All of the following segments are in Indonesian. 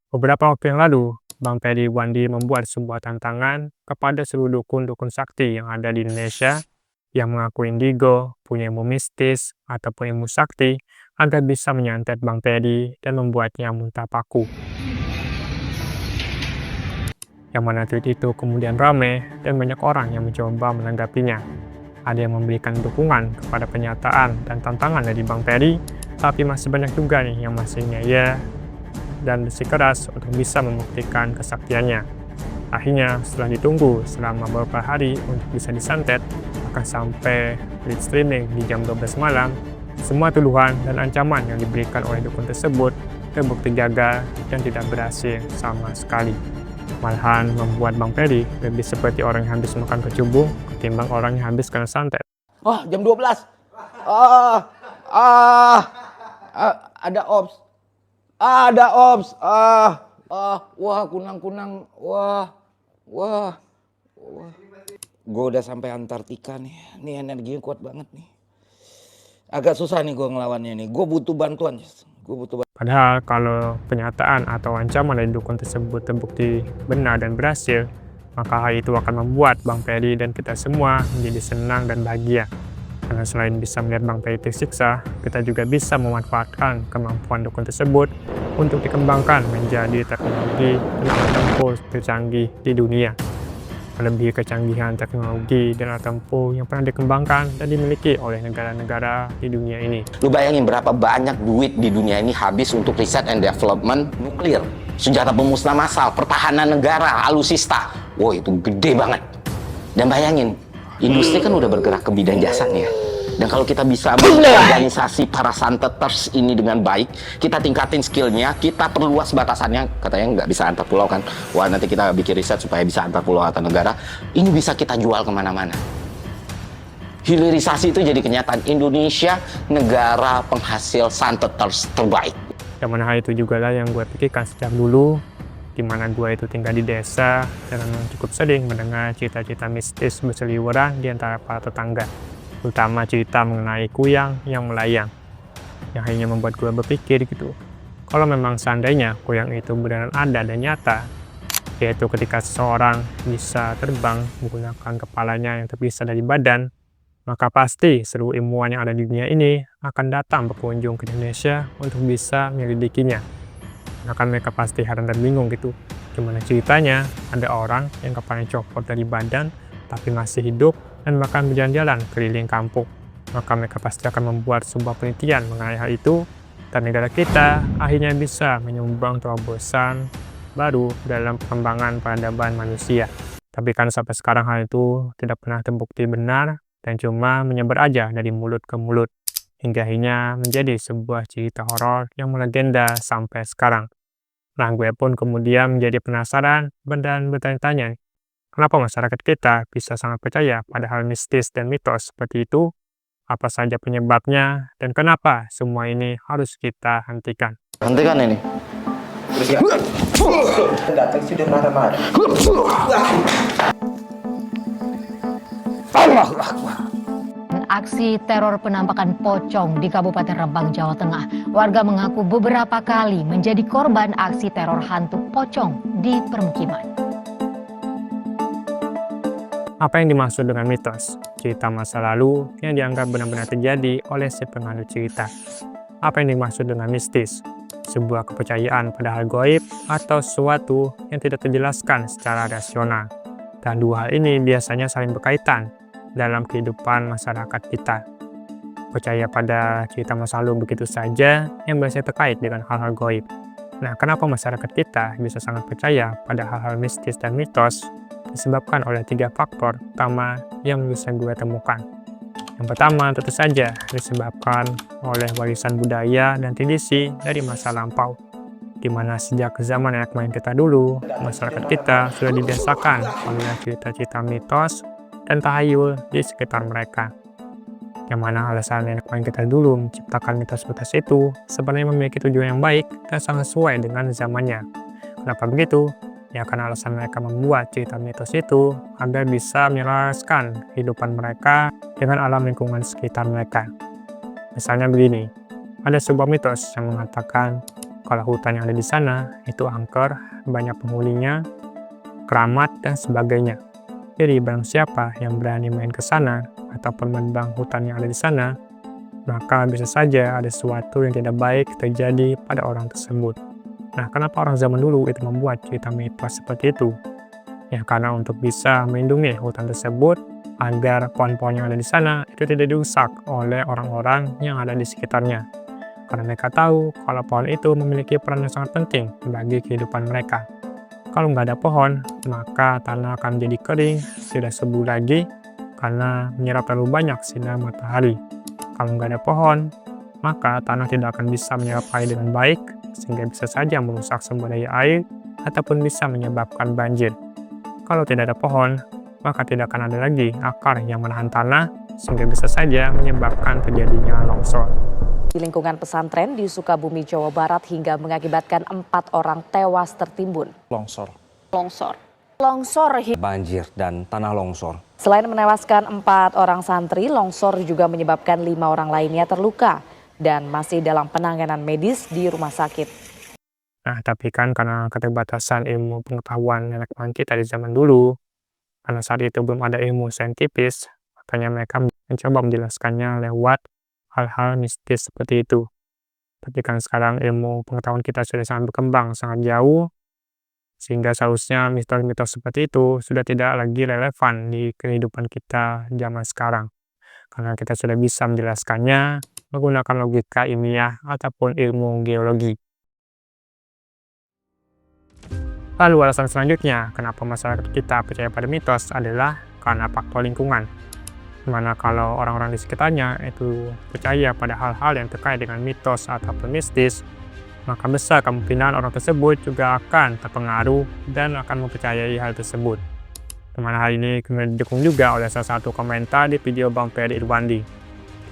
Beberapa waktu yang lalu, Bang Ferry Wandi membuat sebuah tantangan kepada seluruh dukun-dukun sakti yang ada di Indonesia yang mengaku indigo, punya ilmu mistis, ataupun ilmu sakti agar bisa menyantet Bang Ferry dan membuatnya muntah paku. Yang mana tweet itu kemudian ramai dan banyak orang yang mencoba menanggapinya. Ada yang memberikan dukungan kepada pernyataan dan tantangan dari Bang Ferry, tapi masih banyak juga nih yang masih ngeyel dan bersikeras untuk bisa membuktikan kesaktiannya. Akhirnya, setelah ditunggu selama beberapa hari untuk bisa disantet, akan sampai live streaming di jam 12 malam, semua tuduhan dan ancaman yang diberikan oleh dukun tersebut terbukti gagal dan tidak berhasil sama sekali. Malahan membuat Bang Ferry lebih seperti orang yang habis makan kecubung ketimbang orang yang habis kena santet. Wah, jam 12. Ah, ah, ada ops. Ada ops. Wah, kunang-kunang. Wah. Gue udah sampai Antartika nih. Nih energinya kuat banget nih. Agak susah nih gue ngelawannya nih. Gue butuh bantuan. Padahal kalau pernyataan atau ancaman dari dukun tersebut terbukti benar dan berhasil, maka hal itu akan membuat Bang Ferry dan kita semua menjadi senang dan bahagia. Karena selain bisa melihat Bang Ferry tersiksa, kita juga bisa memanfaatkan kemampuan dukun tersebut untuk dikembangkan menjadi teknologi dan alat tempur tercanggih di dunia. Melebihi kecanggihan teknologi dan alat tempur yang pernah dikembangkan dan dimiliki oleh negara-negara di dunia ini. Lu bayangin berapa banyak duit di dunia ini habis untuk riset and development nuklir, senjata pemusnah massal, pertahanan negara, alutsista. Wow, itu gede banget. Dan bayangin, industri kan udah bergerak ke bidang jasa nih ya. Dan kalau kita bisa organisasi para santeters ini dengan baik, kita tingkatin skillnya, kita perluas batasannya, katanya nggak bisa antar pulau kan. Wah, nanti kita bikin riset supaya bisa antar pulau atau negara. Ini bisa kita jual kemana-mana. Hilirisasi itu jadi kenyataan. Indonesia negara penghasil santeters terbaik. Yang mana hal itu juga lah yang gue pikirkan sejak dulu, di mana gue itu tinggal di desa dan cukup sering mendengar cerita-cerita mistis berseliweran di antara para tetangga, terutama cerita mengenai kuyang yang melayang, yang akhirnya membuat gue berpikir gitu, kalau memang seandainya kuyang itu benar ada dan nyata, yaitu ketika seseorang bisa terbang menggunakan kepalanya yang terpisah dari badan, maka pasti seluruh ilmuwan yang ada di dunia ini akan datang berkunjung ke Indonesia untuk bisa menyelidikinya. Maka mereka pasti heran dan bingung gitu, gimana ceritanya ada orang yang kepalanya copot dari badan tapi masih hidup dan bahkan berjalan-jalan keliling kampung. Maka mereka pasti akan membuat sebuah penelitian mengenai hal itu, dan negara kita akhirnya bisa menyumbang terobosan baru dalam pengembangan peradaban manusia. Tapi kan sampai sekarang hal itu tidak pernah terbukti benar dan cuma menyebar aja dari mulut ke mulut, hingga akhirnya menjadi sebuah cerita horor yang melegenda sampai sekarang. Nah, gue pun kemudian menjadi penasaran dan bertanya-tanya, kenapa masyarakat kita bisa sangat percaya pada hal mistis dan mitos seperti itu? Apa saja penyebabnya? Dan kenapa semua ini harus kita hentikan? Hentikan ini. Datang sudah marah-marah. Aksi teror penampakan pocong di Kabupaten Rembang, Jawa Tengah. Warga mengaku beberapa kali menjadi korban aksi teror hantu pocong di permukiman. Apa yang dimaksud dengan mitos? Cerita masa lalu yang dianggap benar-benar terjadi oleh si penganut cerita. Apa yang dimaksud dengan mistis? Sebuah kepercayaan pada hal gaib atau sesuatu yang tidak terjelaskan secara rasional. Dan dua hal ini biasanya saling berkaitan dalam kehidupan masyarakat kita. Percaya pada cerita masa lalu begitu saja yang biasanya terkait dengan hal-hal gaib. Nah, kenapa masyarakat kita bisa sangat percaya pada hal-hal mistis dan mitos? Disebabkan oleh 3 faktor utama yang bisa gue temukan. Yang pertama tentu saja disebabkan oleh warisan budaya dan tradisi dari masa lampau, di mana sejak zaman nenek moyang kita dulu, masyarakat kita sudah dibiasakan oleh cerita-cerita mitos dan tahayul di sekitar mereka. Yang mana alasan nenek moyang kita dulu menciptakan mitos-mitos itu sebenarnya memiliki tujuan yang baik dan sangat sesuai dengan zamannya. Kenapa begitu? Ya, karena alasan mereka membuat cerita mitos itu agar bisa menyelaraskan kehidupan mereka dengan alam lingkungan sekitar mereka. Misalnya begini, ada sebuah mitos yang mengatakan kalau hutan yang ada di sana itu angker, banyak penghuninya, keramat, dan sebagainya. Jadi barang siapa yang berani main ke sana ataupun menebang hutan yang ada di sana, maka bisa saja ada sesuatu yang tidak baik terjadi pada orang tersebut. Nah, kenapa orang zaman dulu itu membuat cerita mitos seperti itu? Ya, karena untuk bisa melindungi hutan tersebut agar pohon-pohon yang ada di sana itu tidak dirusak oleh orang-orang yang ada di sekitarnya. Karena mereka tahu kalau pohon itu memiliki peran yang sangat penting bagi kehidupan mereka. Kalau nggak ada pohon, maka tanah akan menjadi kering, tidak subur lagi karena menyerap terlalu banyak sinar matahari. Kalau nggak ada pohon, maka tanah tidak akan bisa menyerap air dengan baik, sehingga bisa saja merusak sumber daya air ataupun bisa menyebabkan banjir. Kalau tidak ada pohon, maka tidak akan ada lagi akar yang menahan tanah, sehingga bisa saja menyebabkan terjadinya longsor. Di lingkungan pesantren di Sukabumi, Jawa Barat hingga mengakibatkan 4 orang tewas tertimbun. Longsor, banjir, dan tanah longsor. Selain menewaskan 4 orang santri, longsor juga menyebabkan 5 orang lainnya terluka dan masih dalam penanganan medis di rumah sakit. Nah, tapi kan karena keterbatasan ilmu pengetahuan nenek moyang kita di zaman dulu, karena saat itu belum ada ilmu saintifis, makanya mereka mencoba menjelaskannya lewat hal-hal mistis seperti itu. Tapi kan sekarang ilmu pengetahuan kita sudah sangat berkembang, sangat jauh, sehingga seharusnya mitos-mitos seperti itu sudah tidak lagi relevan di kehidupan kita zaman sekarang. Karena kita sudah bisa menjelaskannya menggunakan logika ilmiah ataupun ilmu geologi. Lalu alasan selanjutnya kenapa masyarakat kita percaya pada mitos adalah karena faktor lingkungan. Dimana kalau orang-orang di sekitarnya itu percaya pada hal-hal yang terkait dengan mitos ataupun mistis, maka besar kemungkinan orang tersebut juga akan terpengaruh dan akan mempercayai hal tersebut. Dimana hal ini kemudian didukung juga oleh salah satu komentar di video Bang Ferry Irwandi,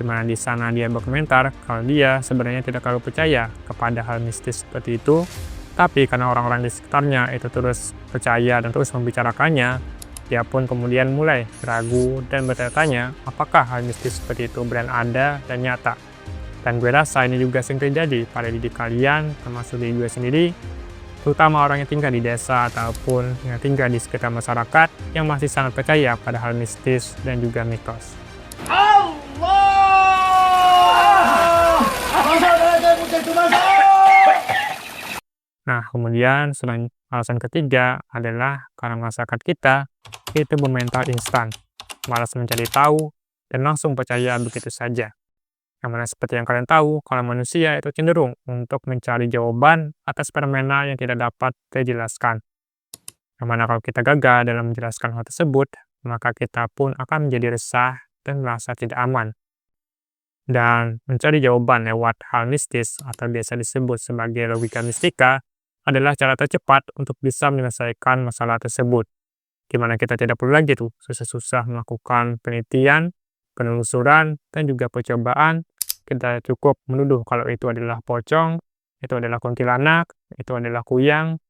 dimana di sana dia berkomentar kalau dia sebenarnya tidak terlalu percaya kepada hal mistis seperti itu, tapi karena orang-orang di sekitarnya itu terus percaya dan terus membicarakannya, dia pun kemudian mulai ragu dan bertanya-tanya apakah hal mistis seperti itu benar ada dan nyata. Dan gue rasa ini juga sering terjadi pada diri kalian, termasuk diri gue sendiri, terutama orang yang tinggal di desa ataupun yang tinggal di sekitar masyarakat yang masih sangat percaya pada hal mistis dan juga mitos. Nah, kemudian selain alasan ketiga adalah karena masyarakat kita itu bermental instan, malas mencari tahu, dan langsung percaya begitu saja. Yang mana seperti yang kalian tahu, kalau manusia itu cenderung untuk mencari jawaban atas fenomena yang tidak dapat dijelaskan. Yang mana kalau kita gagal dalam menjelaskan hal tersebut, maka kita pun akan menjadi resah dan merasa tidak aman. Dan mencari jawaban lewat hal mistis atau biasa disebut sebagai logika mistika adalah cara tercepat untuk bisa menyelesaikan masalah tersebut. Di mana kita tidak perlu lagi tuh susah-susah melakukan penelitian, penelusuran, dan juga percobaan. Kita cukup menuduh kalau itu adalah pocong, itu adalah kuntilanak, itu adalah kuyang,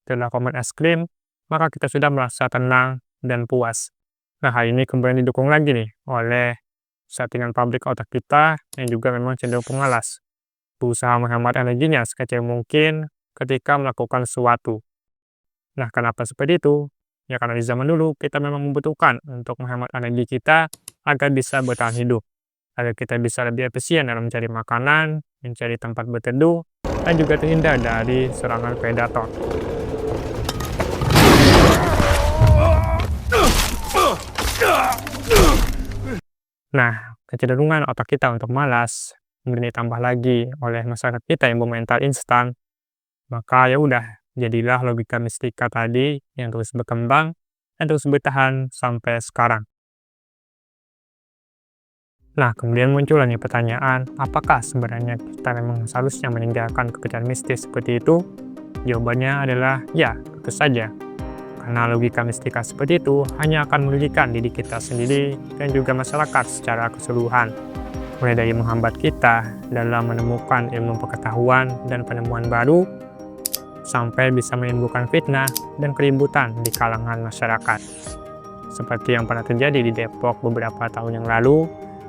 itu adalah komet es krim, maka kita sudah merasa tenang dan puas. Nah, hal ini kemudian didukung lagi nih oleh settingan pabrik otak kita yang juga memang cenderung pemalas. Berusaha menghemat energinya sekecil mungkin ketika melakukan sesuatu. Nah, kenapa seperti itu? Ya karena di zaman dulu kita memang membutuhkan untuk menghemat energi kita agar bisa bertahan hidup. Agar kita bisa lebih efisien dalam mencari makanan, mencari tempat berteduh, dan juga terhindar dari serangan predator. Nah, kecenderungan otak kita untuk malas, kemudian ditambah lagi oleh masyarakat kita yang bermental instan, maka ya udah, jadilah logika mistika tadi yang terus berkembang dan terus bertahan sampai sekarang. Nah, kemudian muncul nih pertanyaan, apakah sebenarnya kita memang seharusnya meninggalkan kepercayaan mistis seperti itu? Jawabannya adalah ya, tentu saja. Karena logika mistika seperti itu hanya akan merugikan diri kita sendiri dan juga masyarakat secara keseluruhan. Mulai dari menghambat kita dalam menemukan ilmu pengetahuan dan penemuan baru, sampai bisa menimbulkan fitnah dan keributan di kalangan masyarakat. Seperti yang pernah terjadi di Depok beberapa tahun yang lalu,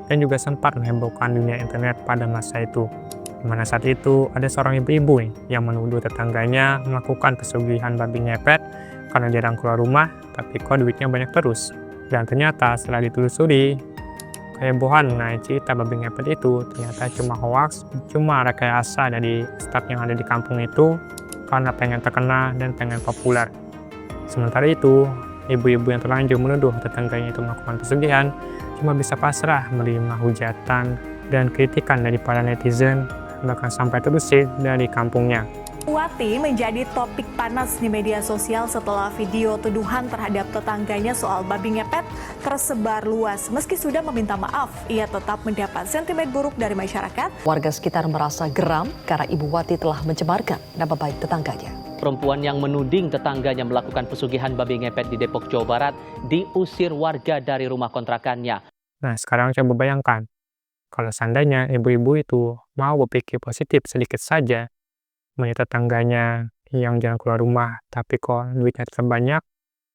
dan juga sempat menghebohkan dunia internet pada masa itu. Mana saat itu ada seorang ibu-ibu nih yang menuduh tetangganya melakukan pesugihan babi ngepet karena jarang keluar rumah, tapi kok duitnya banyak terus. Dan ternyata setelah ditelusuri, kehebohan mengenai cerita babi ngepet itu ternyata cuma hoax, cuma rekayasa dari staf yang ada di kampung itu karena pengen terkenal dan pengen populer. Sementara itu, ibu-ibu yang terlanjur menuduh tetangganya itu melakukan pesugihan cuma bisa pasrah menerima hujatan dan kritikan dari para netizen, bahkan sampai terusir dari kampungnya. Wati menjadi topik panas di media sosial setelah video tuduhan terhadap tetangganya soal babi ngepet tersebar luas. Meski sudah meminta maaf, ia tetap mendapat sentimen buruk dari masyarakat. Warga sekitar merasa geram karena Ibu Wati telah mencemarkan nama baik tetangganya. Perempuan yang menuding tetangganya melakukan pesugihan babi ngepet di Depok, Jawa Barat diusir warga dari rumah kontrakannya. Nah, sekarang coba bayangkan, kalau seandainya ibu-ibu itu mau berpikir positif sedikit saja, melihat tetangganya yang jarang keluar rumah, tapi kok duitnya tetap banyak,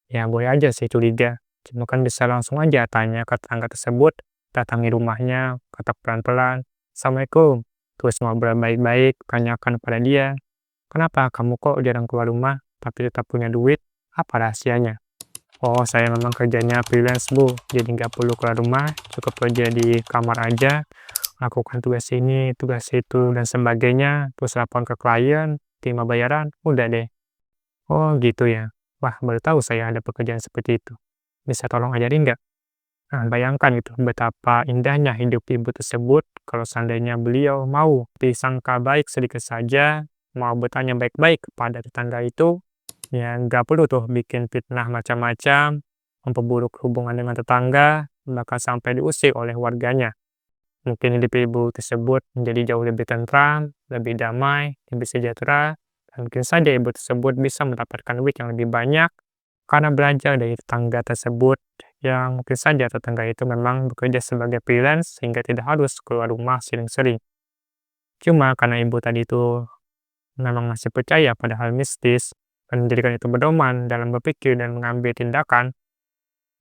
ya boleh aja sih curiga. Cuma kan bisa langsung aja tanya ke tetangga tersebut, datangi rumahnya, kata pelan-pelan, "Assalamualaikum." Terus ngobrol baik-baik, tanyakan pada dia, "Kenapa kamu kok jarang keluar rumah, tapi tetap punya duit? Apa rahasianya?" "Oh, saya memang kerjanya freelance, Bu, jadi nggak perlu keluar rumah, cukup kerja di kamar aja, lakukan tugas ini, tugas itu, dan sebagainya, terus lapor ke klien, terima bayaran, udah deh." "Oh gitu ya, wah baru tahu saya ada pekerjaan seperti itu. Bisa tolong ajarin nggak?" Nah, bayangkan gitu, betapa indahnya hidup ibu tersebut kalau seandainya beliau mau disangka baik sedikit saja, mau bertanya baik-baik kepada tetangga itu, ya nggak perlu tuh bikin fitnah macam-macam, memperburuk hubungan dengan tetangga, bahkan sampai diusir oleh warganya. Mungkin hidup ibu tersebut menjadi jauh lebih tentram, lebih damai, lebih sejahtera, dan mungkin saja ibu tersebut bisa mendapatkan duit yang lebih banyak karena belajar dari tetangga tersebut yang mungkin saja tetangga itu memang bekerja sebagai freelance sehingga tidak harus keluar rumah sering-sering. Cuma karena ibu tadi itu memang masih percaya pada hal mistis dan menjadikan itu pedoman dalam berpikir dan mengambil tindakan,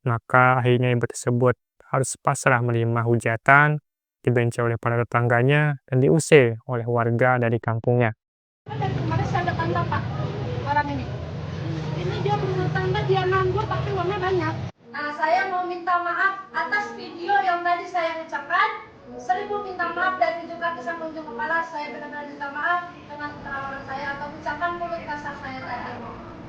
maka akhirnya ibu tersebut harus pasrah menerima hujatan, dibenci oleh para tetangganya, dan diusir oleh warga dari kampungnya. Dari kemarin saya ada tanda Pak, orang ini. Ini dia berumah tangga, dia nganggur tapi uangnya banyak. Nah, saya mau minta maaf atas video yang tadi saya ucapkan. 1000 minta maaf dari ujung kaki sampai ujung kepala. Saya benar-benar minta maaf dengan kerawanan saya atau ucapan mulut kasar saya tadi.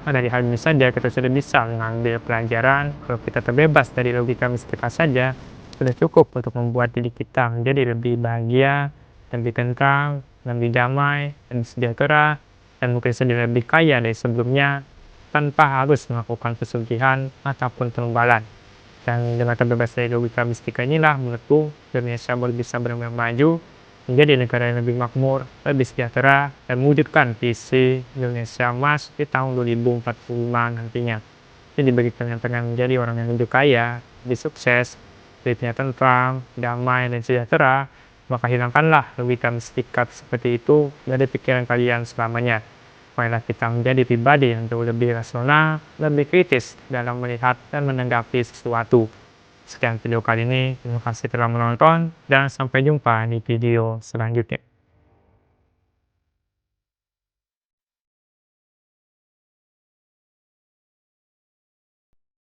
Nah, dari hal ini saja kita sudah bisa mengambil pelajaran kalau kita terbebas dari logika mistika saja, sudah cukup untuk membuat diri kita menjadi lebih bahagia, lebih tentram, lebih damai, dan sejahtera, dan mungkin saja lebih kaya dari sebelumnya, tanpa harus melakukan pesugihan ataupun penumbalan. Dan dengan terbebas dari logika mistika inilah, menurutku, Indonesia baru bisa benar-benar maju, menjadi negara yang lebih makmur, lebih sejahtera, dan mewujudkan visi Indonesia Emas di tahun 2045 nantinya. Jadi bagi kalian yang pengen menjadi orang yang lebih kaya, lebih sukses, hidupnya tentram, damai, dan sejahtera, maka hilangkanlah logika mistika seperti itu dari pikiran kalian selamanya. Marilah kita menjadi pribadi yang jauh lebih rasional, lebih kritis dalam melihat dan menanggapi sesuatu. Sekian video kali ini, terima kasih telah menonton, dan sampai jumpa di video selanjutnya.